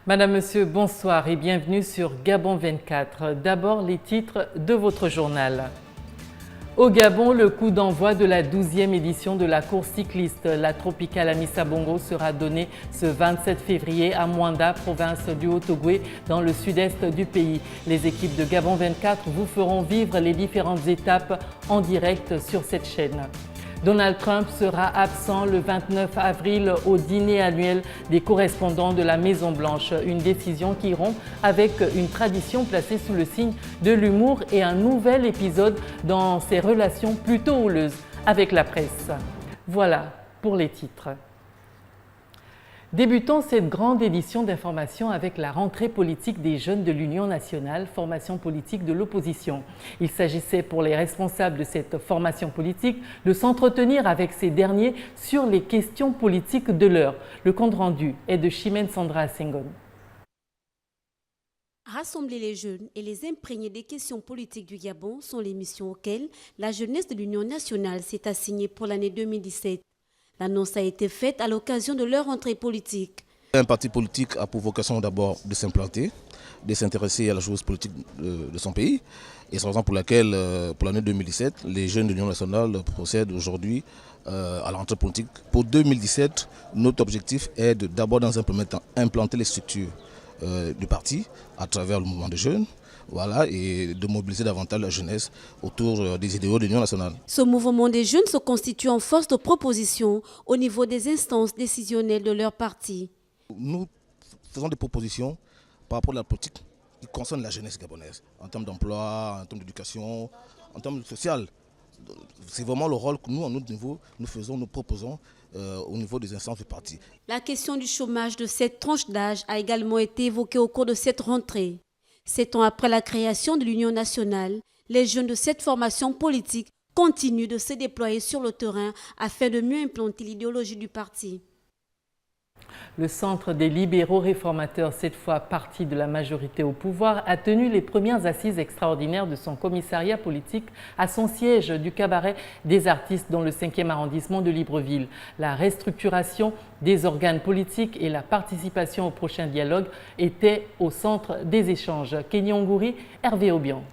Madame, Monsieur, bonsoir et bienvenue sur Gabon 24. D'abord, les titres de votre journal. Au Gabon, le coup d'envoi de la 12e édition de la course cycliste, la Tropicale Amissa Bongo, sera donné ce 27 février à Mwanda, province du Haut-Ogooué, dans le sud-est du pays. Les équipes de Gabon 24 vous feront vivre les différentes étapes en direct sur cette chaîne. Donald Trump sera absent le 29 avril au dîner annuel des correspondants de la Maison-Blanche. Une décision qui rompt avec une tradition placée sous le signe de l'humour et un nouvel épisode dans ses relations plutôt houleuses avec la presse. Voilà pour les titres. Débutons cette grande édition d'information avec la rentrée politique des jeunes de l'Union nationale, formation politique de l'opposition. Il s'agissait pour les responsables de cette formation politique de s'entretenir avec ces derniers sur les questions politiques de l'heure. Le compte rendu est de Chimène Sandra Senghon. Rassembler les jeunes et les imprégner des questions politiques du Gabon sont les missions auxquelles la jeunesse de l'Union nationale s'est assignée pour l'année 2017. L'annonce a été faite à l'occasion de leur rentrée politique. Un parti politique a pour vocation d'abord de s'implanter, de s'intéresser à la chose politique de son pays. Et c'est la raison pour laquelle, pour l'année 2017, les jeunes de l'Union nationale procèdent aujourd'hui à la rentrée politique. Pour 2017, notre objectif est d'abord, dans un premier temps, implanter les structures du parti à travers le mouvement de jeunes. Voilà, et de mobiliser davantage la jeunesse autour des idéaux de l'Union nationale. Ce mouvement des jeunes se constitue en force de proposition au niveau des instances décisionnelles de leur parti. Nous faisons des propositions par rapport à la politique qui concerne la jeunesse gabonaise, en termes d'emploi, en termes d'éducation, en termes social. C'est vraiment le rôle que nous, à notre niveau, nous proposons au niveau des instances du parti. La question du chômage de cette tranche d'âge a également été évoquée au cours de cette rentrée. 7 ans après la création de l'Union nationale, les jeunes de cette formation politique continuent de se déployer sur le terrain afin de mieux implanter l'idéologie du parti. Le Centre des libéraux réformateurs, cette fois parti de la majorité au pouvoir, a tenu les premières assises extraordinaires de son commissariat politique à son siège du cabaret des artistes dans le 5e arrondissement de Libreville. La restructuration des organes politiques et la participation au prochain dialogue étaient au centre des échanges. Kenyon Gouri, Hervé Aubian.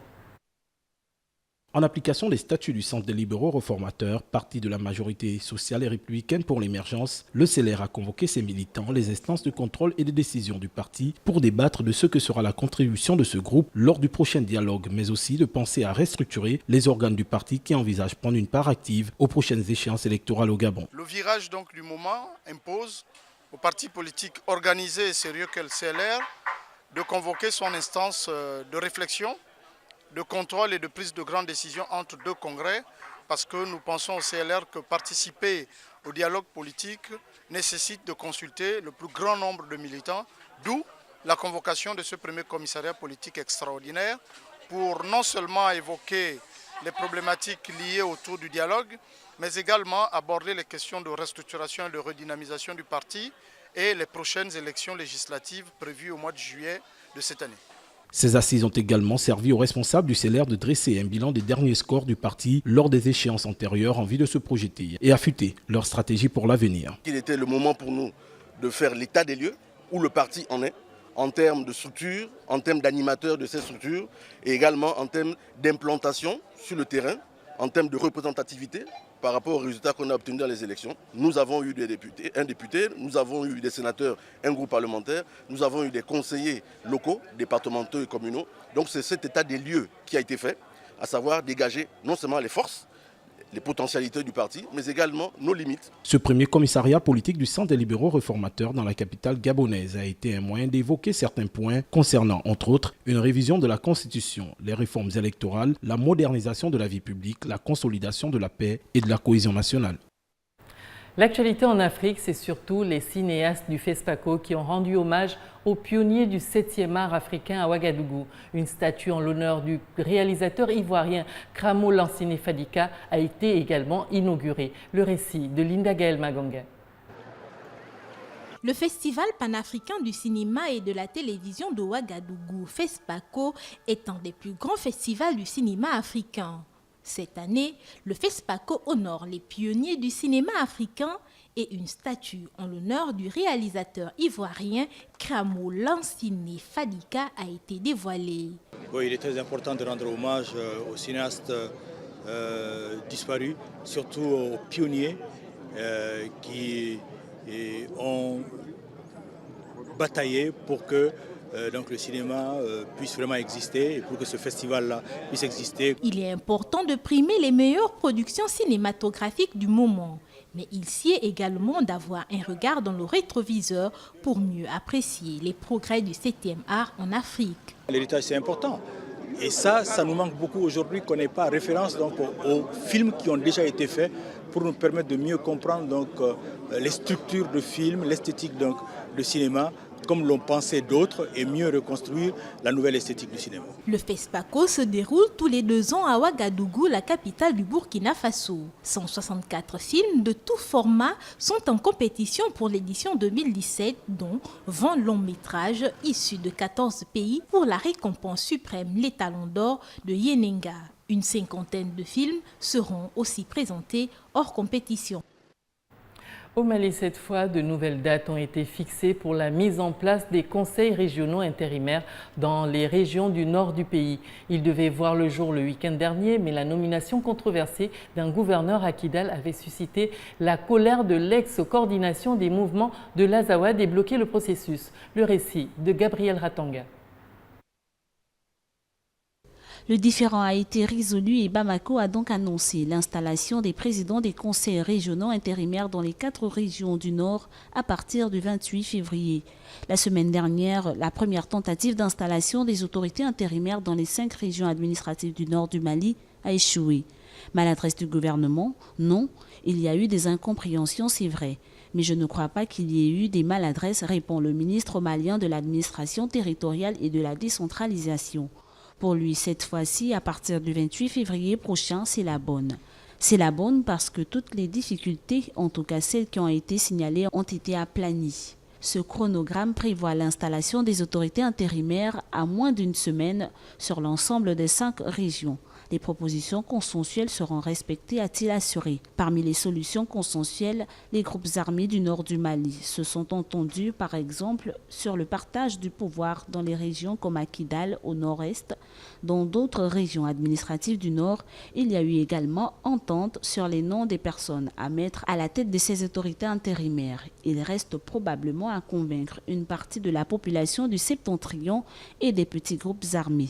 En application des statuts du Centre des libéraux réformateurs, parti de la majorité sociale et républicaine pour l'émergence, le CLR a convoqué ses militants, les instances de contrôle et de décision du parti pour débattre de ce que sera la contribution de ce groupe lors du prochain dialogue, mais aussi de penser à restructurer les organes du parti qui envisagent prendre une part active aux prochaines échéances électorales au Gabon. Le virage donc du moment impose au parti politique organisé et sérieux qu'est le CLR de convoquer son instance de réflexion, de contrôle et de prise de grandes décisions entre deux congrès, parce que nous pensons au CLR que participer au dialogue politique nécessite de consulter le plus grand nombre de militants, d'où la convocation de ce premier commissariat politique extraordinaire pour non seulement évoquer les problématiques liées autour du dialogue, mais également aborder les questions de restructuration et de redynamisation du parti et les prochaines élections législatives prévues au mois de juillet de cette année. Ces assises ont également servi aux responsables du CLR de dresser un bilan des derniers scores du parti lors des échéances antérieures en vue de se projeter et affûter leur stratégie pour l'avenir. Il était le moment pour nous de faire l'état des lieux, où le parti en est, en termes de structure, en termes d'animateurs de ces structures, et également en termes d'implantation sur le terrain, en termes de représentativité par rapport aux résultats qu'on a obtenus dans les élections. Nous avons eu un député, nous avons eu des sénateurs, un groupe parlementaire, nous avons eu des conseillers locaux, départementaux et communaux. Donc c'est cet état des lieux qui a été fait, à savoir dégager non seulement les forces, les potentialités du parti, mais également nos limites. Ce premier commissariat politique du Centre des libéraux réformateurs dans la capitale gabonaise a été un moyen d'évoquer certains points concernant, entre autres, une révision de la Constitution, les réformes électorales, la modernisation de la vie publique, la consolidation de la paix et de la cohésion nationale. L'actualité en Afrique, c'est surtout les cinéastes du FESPACO qui ont rendu hommage aux pionniers du 7e art africain à Ouagadougou. Une statue en l'honneur du réalisateur ivoirien Kramo Lansine Fadika a été également inaugurée. Le récit de Linda Gaël Magonga. Le Festival panafricain du cinéma et de la télévision de Ouagadougou, FESPACO, est un des plus grands festivals du cinéma africain. Cette année, le FESPACO honore les pionniers du cinéma africain et une statue en l'honneur du réalisateur ivoirien Kramo Lansine Fadika a été dévoilée. Oui, il est très important de rendre hommage aux cinéastes disparus, surtout aux pionniers qui ont bataillé pour que donc le cinéma puisse vraiment exister et pour que ce festival-là puisse exister. Il est important de primer les meilleures productions cinématographiques du moment. Mais il sied également d'avoir un regard dans le rétroviseur pour mieux apprécier les progrès du 7e art en Afrique. L'héritage, c'est important. Et ça nous manque beaucoup aujourd'hui, qu'on n'ait pas référence donc, aux films qui ont déjà été faits pour nous permettre de mieux comprendre donc, les structures de films, l'esthétique donc, de cinéma, comme l'ont pensé d'autres, et mieux reconstruire la nouvelle esthétique du cinéma. Le FESPACO se déroule tous les 2 ans à Ouagadougou, la capitale du Burkina Faso. 164 films de tout format sont en compétition pour l'édition 2017, dont 20 longs métrages issus de 14 pays pour la récompense suprême, les Talons d'Or de Yenenga. Une 50aine de films seront aussi présentés hors compétition. Au Mali, cette fois, de nouvelles dates ont été fixées pour la mise en place des conseils régionaux intérimaires dans les régions du nord du pays. Ils devaient voir le jour le week-end dernier, mais la nomination controversée d'un gouverneur à Kidal avait suscité la colère de l'ex-coordination des mouvements de l'Azawad et bloqué le processus. Le récit de Gabriel Ratanga. Le différend a été résolu et Bamako a donc annoncé l'installation des présidents des conseils régionaux intérimaires dans les 4 régions du Nord à partir du 28 février. La semaine dernière, la première tentative d'installation des autorités intérimaires dans les 5 régions administratives du Nord du Mali a échoué. Maladresse du gouvernement? Non, il y a eu des incompréhensions, c'est vrai. Mais je ne crois pas qu'il y ait eu des maladresses, répond le ministre malien de l'administration territoriale et de la décentralisation. Pour lui, cette fois-ci, à partir du 28 février prochain, c'est la bonne. C'est la bonne parce que toutes les difficultés, en tout cas celles qui ont été signalées, ont été aplanies. Ce chronogramme prévoit l'installation des autorités intérimaires à moins d'une semaine sur l'ensemble des 5 régions. Les propositions consensuelles seront respectées, a-t-il assuré. Parmi les solutions consensuelles, les groupes armés du nord du Mali se sont entendus, par exemple, sur le partage du pouvoir dans les régions comme à Kidal, au nord-est. Dans d'autres régions administratives du nord, il y a eu également entente sur les noms des personnes à mettre à la tête de ces autorités intérimaires. Il reste probablement à convaincre une partie de la population du septentrion et des petits groupes armés.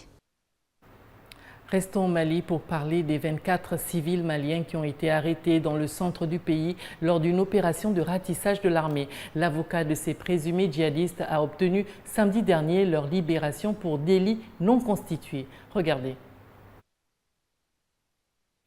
Restons au Mali pour parler des 24 civils maliens qui ont été arrêtés dans le centre du pays lors d'une opération de ratissage de l'armée. L'avocat de ces présumés djihadistes a obtenu samedi dernier leur libération pour délit non constitué. Regardez.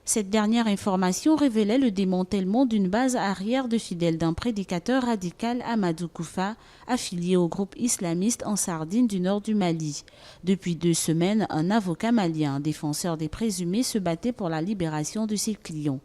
Cette dernière information révélait le démantèlement d'une base arrière de fidèles d'un prédicateur radical, Amadou Koufa, affilié au groupe islamiste en Sardine du nord du Mali. Depuis 2 semaines, un avocat malien, défenseur des présumés, se battait pour la libération de ses clients.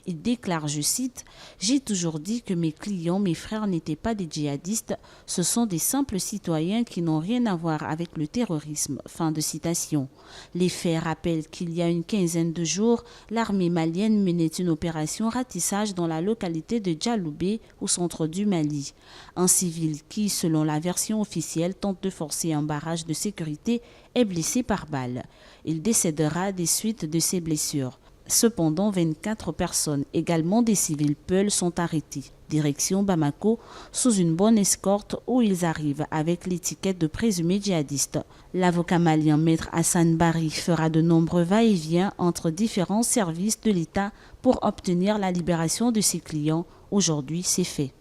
Il déclare, je cite, « J'ai toujours dit que mes clients, mes frères n'étaient pas des djihadistes, ce sont des simples citoyens qui n'ont rien à voir avec le terrorisme. » Fin de citation. Les faits rappellent qu'il y a une quinzaine de jours, l'armée malienne menait une opération ratissage dans la localité de Djaloubé, au centre du Mali. Un civil qui, selon la version officielle, tente de forcer un barrage de sécurité est blessé par balle. Il décédera des suites de ses blessures. Cependant, 24 personnes, également des civils Peuls, sont arrêtées. Direction Bamako, sous une bonne escorte où ils arrivent avec l'étiquette de présumés djihadistes. L'avocat malien Maître Hassan Bari fera de nombreux va-et-vient entre différents services de l'État pour obtenir la libération de ses clients. Aujourd'hui, c'est fait.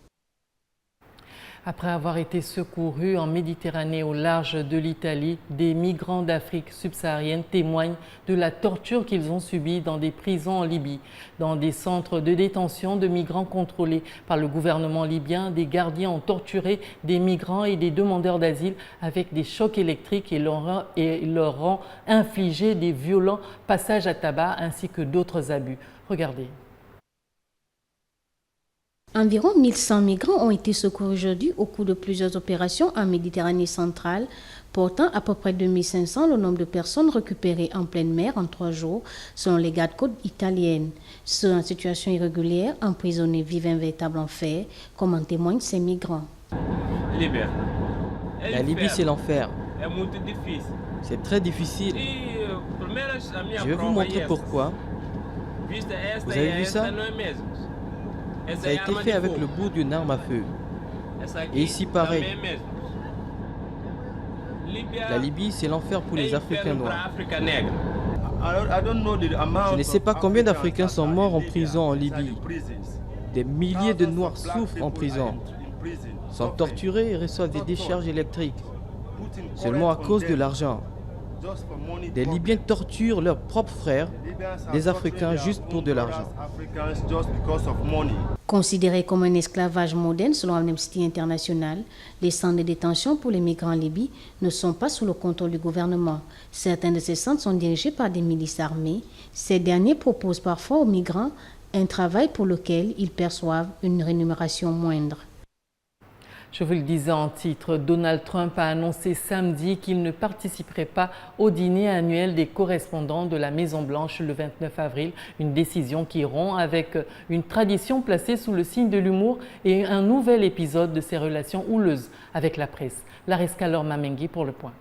Après avoir été secourus en Méditerranée au large de l'Italie, des migrants d'Afrique subsaharienne témoignent de la torture qu'ils ont subie dans des prisons en Libye. Dans des centres de détention de migrants contrôlés par le gouvernement libyen, des gardiens ont torturé des migrants et des demandeurs d'asile avec des chocs électriques et leur ont infligé des violents passages à tabac ainsi que d'autres abus. Regardez. Environ 1100 migrants ont été secourus aujourd'hui au cours de plusieurs opérations en Méditerranée centrale, portant à peu près 2500 le nombre de personnes récupérées en pleine mer en 3 jours, selon les gardes-côtes italiennes. Ceux en situation irrégulière, emprisonnés, vivent un véritable enfer, comme en témoignent ces migrants. La Libye, c'est l'enfer. C'est très difficile. Je vais vous montrer pourquoi. Vous avez vu ça? Ça a été fait avec le bout d'une arme à feu. Et ici, pareil. La Libye, c'est l'enfer pour les Africains noirs. Je ne sais pas combien d'Africains sont morts en prison en Libye. Des milliers de Noirs souffrent en prison, sont torturés et reçoivent des décharges électriques, seulement à cause de l'argent. Des Libyens torturent leurs propres frères, des Africains juste pour de l'argent. Considérés comme un esclavage moderne selon Amnesty International, les centres de détention pour les migrants en Libye ne sont pas sous le contrôle du gouvernement. Certains de ces centres sont dirigés par des milices armées. Ces derniers proposent parfois aux migrants un travail pour lequel ils perçoivent une rémunération moindre. Je vous le disais en titre, Donald Trump a annoncé samedi qu'il ne participerait pas au dîner annuel des correspondants de la Maison-Blanche le 29 avril, une décision qui rompt avec une tradition placée sous le signe de l'humour et un nouvel épisode de ses relations houleuses avec la presse. Laris Kalor-Mamengi pour le point.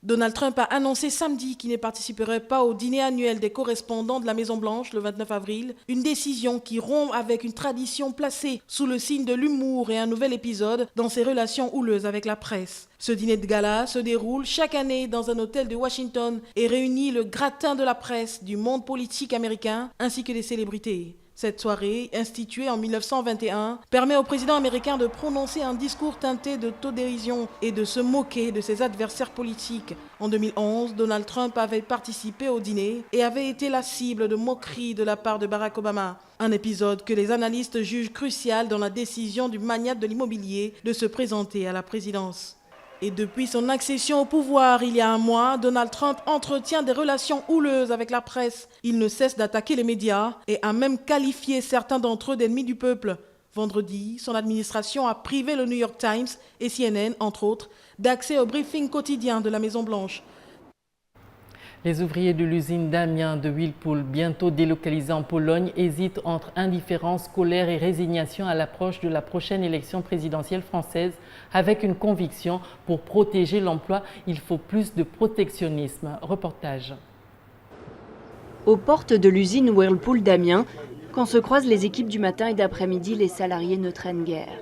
Donald Trump a annoncé samedi qu'il ne participerait pas au dîner annuel des correspondants de la Maison-Blanche le 29 avril, une décision qui rompt avec une tradition placée sous le signe de l'humour et un nouvel épisode dans ses relations houleuses avec la presse. Ce dîner de gala se déroule chaque année dans un hôtel de Washington et réunit le gratin de la presse, du monde politique américain ainsi que des célébrités. Cette soirée, instituée en 1921, permet au président américain de prononcer un discours teinté d'autodérision et de se moquer de ses adversaires politiques. En 2011, Donald Trump avait participé au dîner et avait été la cible de moqueries de la part de Barack Obama. Un épisode que les analystes jugent crucial dans la décision du magnate de l'immobilier de se présenter à la présidence. Et depuis son accession au pouvoir il y a un mois, Donald Trump entretient des relations houleuses avec la presse. Il ne cesse d'attaquer les médias et a même qualifié certains d'entre eux d'ennemis du peuple. Vendredi, son administration a privé le New York Times et CNN, entre autres, d'accès au briefing quotidien de la Maison-Blanche. Les ouvriers de l'usine d'Amiens de Whirlpool, bientôt délocalisés en Pologne, hésitent entre indifférence, colère et résignation à l'approche de la prochaine élection présidentielle française. Avec une conviction, pour protéger l'emploi, il faut plus de protectionnisme. Reportage. Aux portes de l'usine Whirlpool d'Amiens, quand se croisent les équipes du matin et d'après-midi, les salariés ne traînent guère.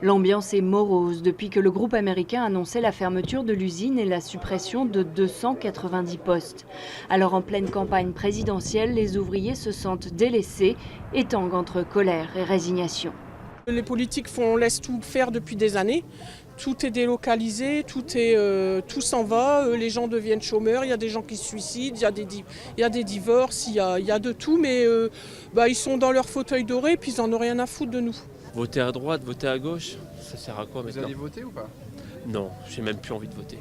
L'ambiance est morose depuis que le groupe américain annonçait la fermeture de l'usine et la suppression de 290 postes. Alors en pleine campagne présidentielle, les ouvriers se sentent délaissés et tanguent entre colère et résignation. Les politiques laissent tout faire depuis des années. Tout est délocalisé, tout s'en va, les gens deviennent chômeurs, il y a des gens qui se suicident, il y a des divorces, il y a de tout, mais ils sont dans leur fauteuil doré et puis ils n'en ont rien à foutre de nous. Voter à droite, voter à gauche, ça sert à quoi maintenant ? Vous allez voter ou pas ? Non, j'ai même plus envie de voter.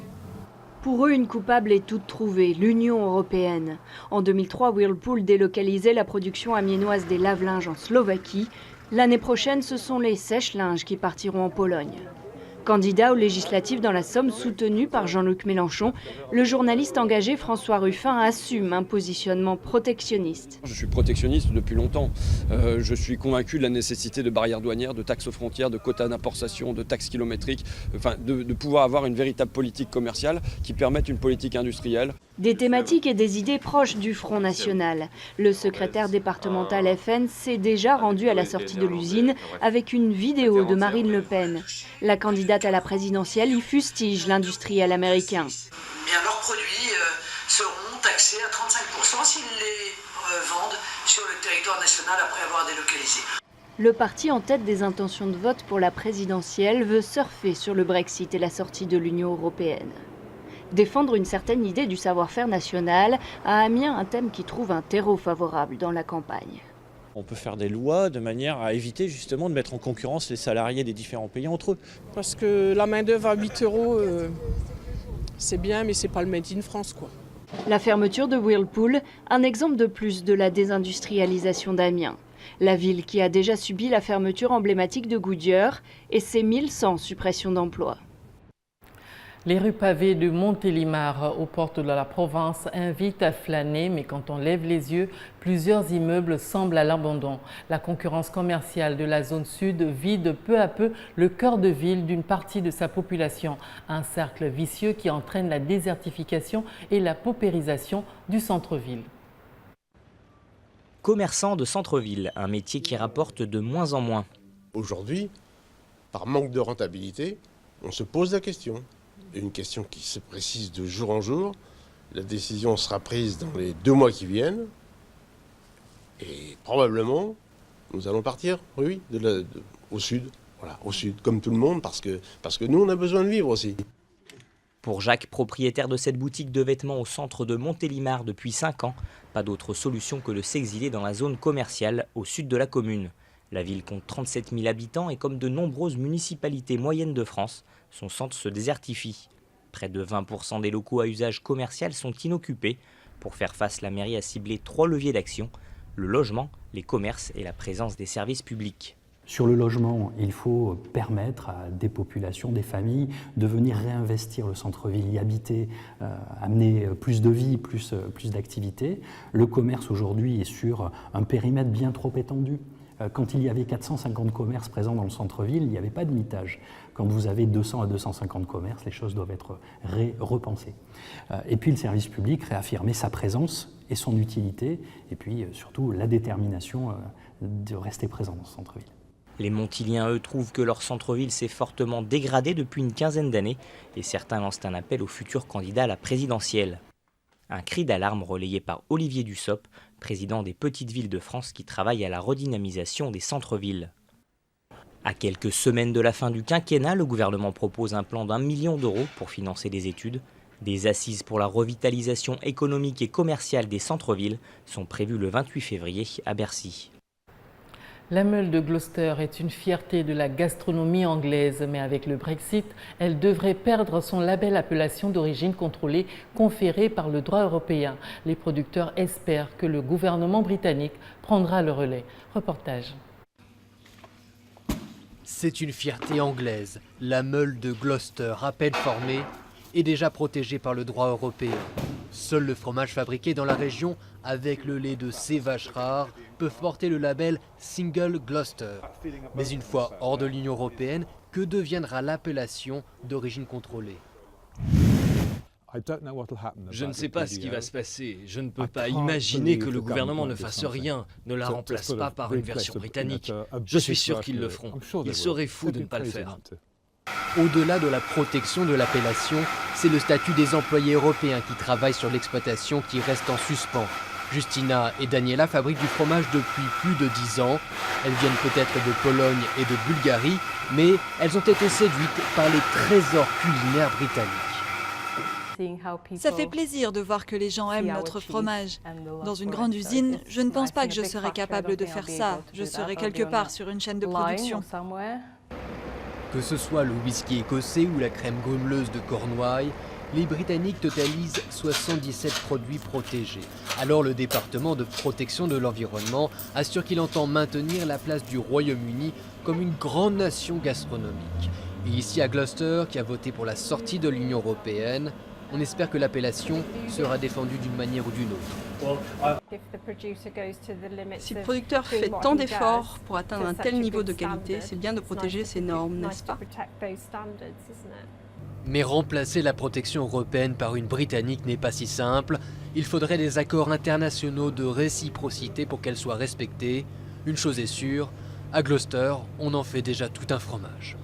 Pour eux, une coupable est toute trouvée, l'Union européenne. En 2003, Whirlpool délocalisait la production amiénoise des lave-linges en Slovaquie. L'année prochaine, ce sont les sèche-linges qui partiront en Pologne. Candidat aux législatives dans la Somme, soutenu par Jean-Luc Mélenchon, le journaliste engagé François Ruffin assume un positionnement protectionniste. Je suis protectionniste depuis longtemps. Je suis convaincu de la nécessité de barrières douanières, de taxes aux frontières, de quotas d'importation, de taxes kilométriques, de pouvoir avoir une véritable politique commerciale qui permette une politique industrielle. Des thématiques et des idées proches du Front National. Le secrétaire départemental FN s'est déjà rendu à la sortie de l'usine avec une vidéo de Marine Le Pen. La candidate à la présidentielle y fustige l'industriel américain. Leurs produits seront taxés à 35% s'ils les vendent sur le territoire national après avoir délocalisé. Le parti en tête des intentions de vote pour la présidentielle veut surfer sur le Brexit et la sortie de l'Union européenne. Défendre une certaine idée du savoir-faire national a Amiens un thème qui trouve un terreau favorable dans la campagne. On peut faire des lois de manière à éviter justement de mettre en concurrence les salariés des différents pays entre eux. Parce que la main-d'œuvre à 8 €, c'est bien, mais c'est pas le made in France, quoi. La fermeture de Whirlpool, un exemple de plus de la désindustrialisation d'Amiens. La ville qui a déjà subi la fermeture emblématique de Goodyear et ses 1100 suppressions d'emplois. Les rues pavées de Montélimar, aux portes de la Provence, invitent à flâner, mais quand on lève les yeux, plusieurs immeubles semblent à l'abandon. La concurrence commerciale de la zone sud vide peu à peu le cœur de ville d'une partie de sa population. Un cercle vicieux qui entraîne la désertification et la paupérisation du centre-ville. Commerçant de centre-ville, un métier qui rapporte de moins en moins. Aujourd'hui, par manque de rentabilité, on se pose la question. Une question qui se précise de jour en jour. La décision sera prise dans les 2 mois qui viennent. Et probablement, nous allons partir, oui, au sud. Voilà, au sud, comme tout le monde, parce que nous, on a besoin de vivre aussi. Pour Jacques, propriétaire de cette boutique de vêtements au centre de Montélimar depuis 5 ans, pas d'autre solution que de s'exiler dans la zone commerciale au sud de la commune. La ville compte 37 000 habitants et comme de nombreuses municipalités moyennes de France, son centre se désertifie. Près de 20% des locaux à usage commercial sont inoccupés. Pour faire face, la mairie a ciblé 3 leviers d'action, le logement, les commerces et la présence des services publics. Sur le logement, il faut permettre à des populations, des familles, de venir réinvestir le centre-ville, y habiter, amener plus de vie, plus d'activité. Le commerce aujourd'hui est sur un périmètre bien trop étendu. Quand il y avait 450 commerces présents dans le centre-ville, il n'y avait pas de mitage. Quand vous avez 200 à 250 commerces, les choses doivent être repensées. Et puis le service public réaffirmer sa présence et son utilité, et puis surtout la détermination de rester présent dans ce centre-ville. Les Montiliens, eux, trouvent que leur centre-ville s'est fortement dégradé depuis une quinzaine d'années et certains lancent un appel aux futurs candidats à la présidentielle. Un cri d'alarme relayé par Olivier Dussopt, président des Petites Villes de France qui travaille à la redynamisation des centres-villes. À quelques semaines de la fin du quinquennat, le gouvernement propose un plan d'1 million d'euros pour financer des études. Des assises pour la revitalisation économique et commerciale des centres-villes sont prévues le 28 février à Bercy. La meule de Gloucester est une fierté de la gastronomie anglaise, mais avec le Brexit, elle devrait perdre son label appellation d'origine contrôlée conféré par le droit européen. Les producteurs espèrent que le gouvernement britannique prendra le relais. Reportage. C'est une fierté anglaise. La meule de Gloucester, à peine formée, est déjà protégée par le droit européen. Seul le fromage fabriqué dans la région avec le lait de ces vaches rares peuvent porter le label Single Gloucester. Mais une fois hors de l'Union européenne, que deviendra l'appellation d'origine contrôlée ? Je ne sais pas ce qui va se passer. Je ne peux pas imaginer que le gouvernement ne fasse rien, ne la remplace pas par une version britannique. Je suis sûr qu'ils le feront. Ils seraient fous de ne pas le faire. Au-delà de la protection de l'appellation, c'est le statut des employés européens qui travaillent sur l'exploitation qui reste en suspens. Justina et Daniela fabriquent du fromage depuis plus de 10 ans. Elles viennent peut-être de Pologne et de Bulgarie, mais elles ont été séduites par les trésors culinaires britanniques. Ça fait plaisir de voir que les gens aiment notre fromage. Dans une grande usine, je ne pense pas que je serais capable de faire ça. Je serais quelque part sur une chaîne de production. Que ce soit le whisky écossais ou la crème grumeleuse de Cornouailles, les Britanniques totalisent 77 produits protégés. Alors le département de protection de l'environnement assure qu'il entend maintenir la place du Royaume-Uni comme une grande nation gastronomique. Et ici à Gloucester, qui a voté pour la sortie de l'Union européenne, on espère que l'appellation sera défendue d'une manière ou d'une autre. Si le producteur fait tant d'efforts pour atteindre un tel niveau de qualité, c'est bien de protéger ces normes, n'est-ce pas ? Mais remplacer la protection européenne par une britannique n'est pas si simple. Il faudrait des accords internationaux de réciprocité pour qu'elle soit respectée. Une chose est sûre, à Gloucester, on en fait déjà tout un fromage.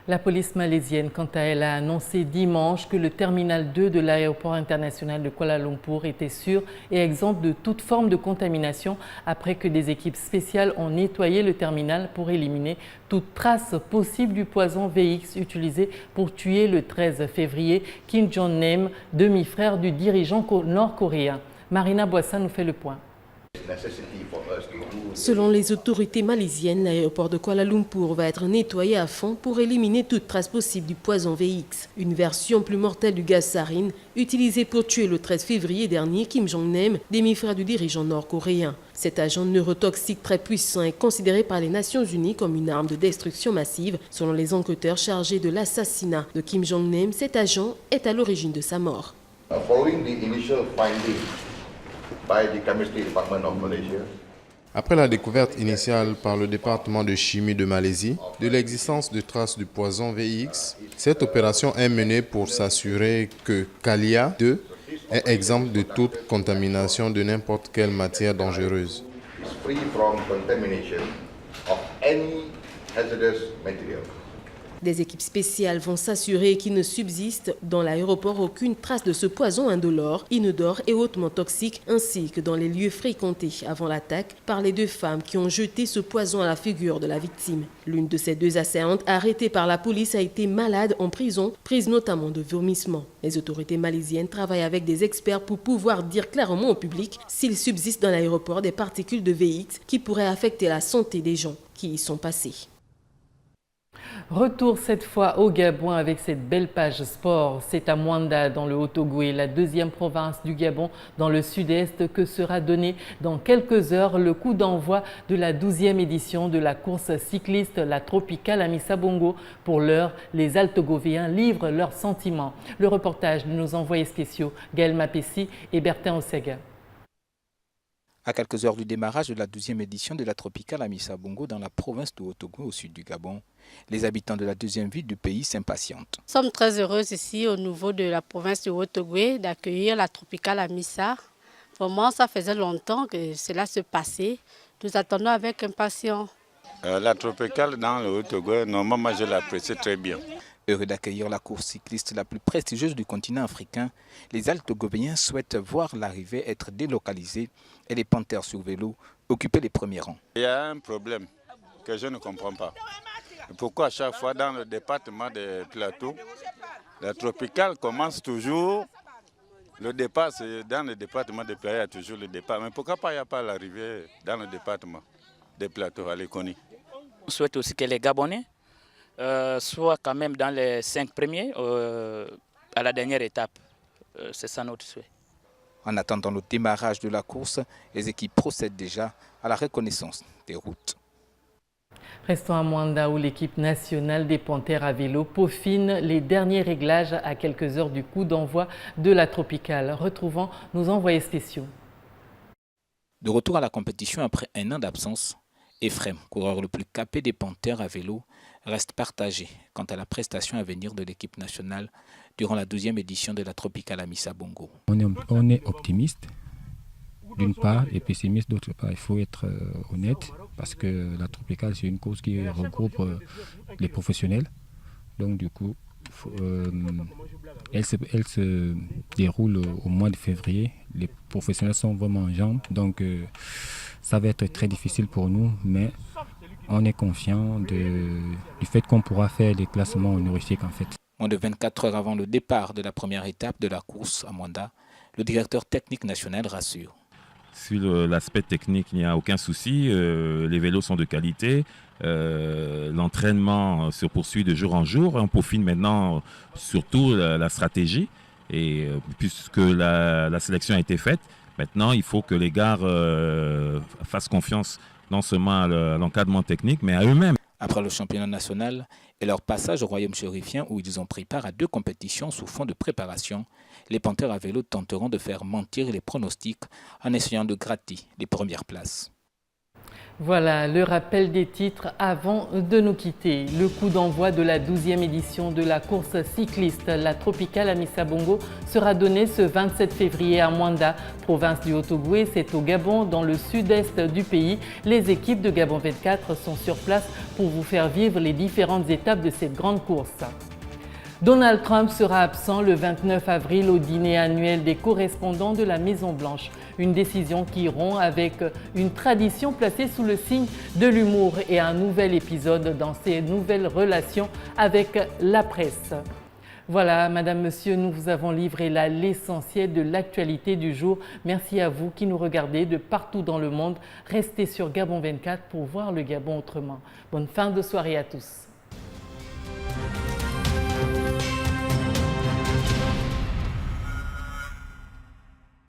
La police malaisienne, quant à elle, a annoncé dimanche que le terminal 2 de l'aéroport international de Kuala Lumpur était sûr et exempt de toute forme de contamination après que des équipes spéciales ont nettoyé le terminal pour éliminer toute trace possible du poison VX utilisé pour tuer le 13 février Kim Jong-nam, demi-frère du dirigeant nord-coréen. Marina Boissin nous fait le point. Selon les autorités malaisiennes, l'aéroport de Kuala Lumpur va être nettoyé à fond pour éliminer toute trace possible du poison VX, une version plus mortelle du gaz sarin utilisé pour tuer le 13 février dernier Kim Jong-nam, demi-frère du dirigeant nord-coréen. Cet agent neurotoxique très puissant est considéré par les Nations Unies comme une arme de destruction massive. Selon les enquêteurs chargés de l'assassinat de Kim Jong-nam, cet agent est à l'origine de sa mort. Following the initial finding by the Chemistry Department of Malaysia, après la découverte initiale par le département de chimie de Malaisie de l'existence de traces du poison VX, cette opération est menée pour s'assurer que Kalia 2 est exempt de toute contamination de n'importe quelle matière dangereuse. free from contamination of any hazardous material. Des équipes spéciales vont s'assurer qu'il ne subsiste dans l'aéroport aucune trace de ce poison indolore, inodore et hautement toxique, ainsi que dans les lieux fréquentés avant l'attaque par les deux femmes qui ont jeté ce poison à la figure de la victime. L'une de ces deux assaillantes, arrêtée par la police, a été malade en prison, prise notamment de vomissements. Les autorités malaisiennes travaillent avec des experts pour pouvoir dire clairement au public s'il subsiste dans l'aéroport des particules de VX qui pourraient affecter la santé des gens qui y sont passés. Retour cette fois au Gabon avec cette belle page sport. C'est à Mwanda dans le Haut-Ogooué, la deuxième province du Gabon dans le sud-est, que sera donné dans quelques heures le coup d'envoi de la 12e édition de la course cycliste la Tropicale Amissa Bongo. Pour l'heure, les Altogovéens livrent leurs sentiments. Le reportage de nos envoyés spéciaux Gaël Mapessi et Bertin Osaga. À quelques heures du démarrage de la 12e édition de la Tropicale Amissa Bongo dans la province de Haut-Ogooué au sud du Gabon, les habitants de la deuxième ville du pays s'impatientent. Nous sommes très heureux ici au niveau de la province de Haut-Ogooué d'accueillir la Tropicale Amissa. Vraiment, ça faisait longtemps que cela se passait. Nous attendons avec impatience. La Tropicale dans le Haut-Ogooué, normalement je l'apprécie très bien. Heureux d'accueillir la course cycliste la plus prestigieuse du continent africain, les Altogovéens souhaitent voir l'arrivée être délocalisée et les panthères sur vélo occuper les premiers rangs. Il y a un problème que je ne comprends pas. Pourquoi à chaque fois dans le département des Plateaux, la Tropicale commence toujours, le départ c'est dans le département des Plateaux, il y a toujours le départ. Mais pourquoi il n'y a pas l'arrivée dans le département des Plateaux à l'Éconie? On souhaite aussi que les Gabonais soient quand même dans les 5 premiers à la dernière étape. C'est ça notre souhait. En attendant le démarrage de la course, les équipes procèdent déjà à la reconnaissance des routes. Restons à Mwanda où l'équipe nationale des panthères à vélo peaufine les derniers réglages à quelques heures du coup d'envoi de la Tropicale. Retrouvons nos envoyés spéciaux. De retour à la compétition après un an d'absence, Ephrem, coureur le plus capé des panthères à vélo, reste partagé quant à la prestation à venir de l'équipe nationale durant la 12e édition de la Tropicale Amissa Bongo. On est optimiste d'une part et pessimiste d'autre part. Il faut être honnête parce que la Tropicale c'est une course qui regroupe les professionnels. Donc du coup, elle se déroule au mois de février. Les professionnels sont vraiment en jambes. Donc ça va être très difficile pour nous, mais on est confiant du fait qu'on pourra faire des classements honorifiques en fait. Moins de 24 heures avant le départ de la première étape de la course à Mwanda, le directeur technique national rassure. Sur l'aspect technique, il n'y a aucun souci. Les vélos sont de qualité. L'entraînement se poursuit de jour en jour. On peaufine maintenant surtout la stratégie. Et puisque la sélection a été faite, maintenant il faut que les gars fassent confiance non seulement à l'encadrement technique, mais à eux-mêmes. Après le championnat national et leur passage au royaume chérifien où ils ont pris part à 2 compétitions sous fond de préparation, les panthères à vélo tenteront de faire mentir les pronostics en essayant de gratter les premières places. Voilà le rappel des titres avant de nous quitter. Le coup d'envoi de la 12e édition de la course cycliste la Tropicale Amissa Bongo sera donné ce 27 février à Mwanda, province du Haut-Ogooué. C'est au Gabon, dans le sud-est du pays. Les équipes de Gabon 24 sont sur place pour vous faire vivre les différentes étapes de cette grande course. Donald Trump sera absent le 29 avril au dîner annuel des correspondants de la Maison-Blanche. Une décision qui rompt avec une tradition placée sous le signe de l'humour et un nouvel épisode dans ses nouvelles relations avec la presse. Voilà, Madame, Monsieur, nous vous avons livré là l'essentiel de l'actualité du jour. Merci à vous qui nous regardez de partout dans le monde. Restez sur Gabon 24 pour voir le Gabon autrement. Bonne fin de soirée à tous.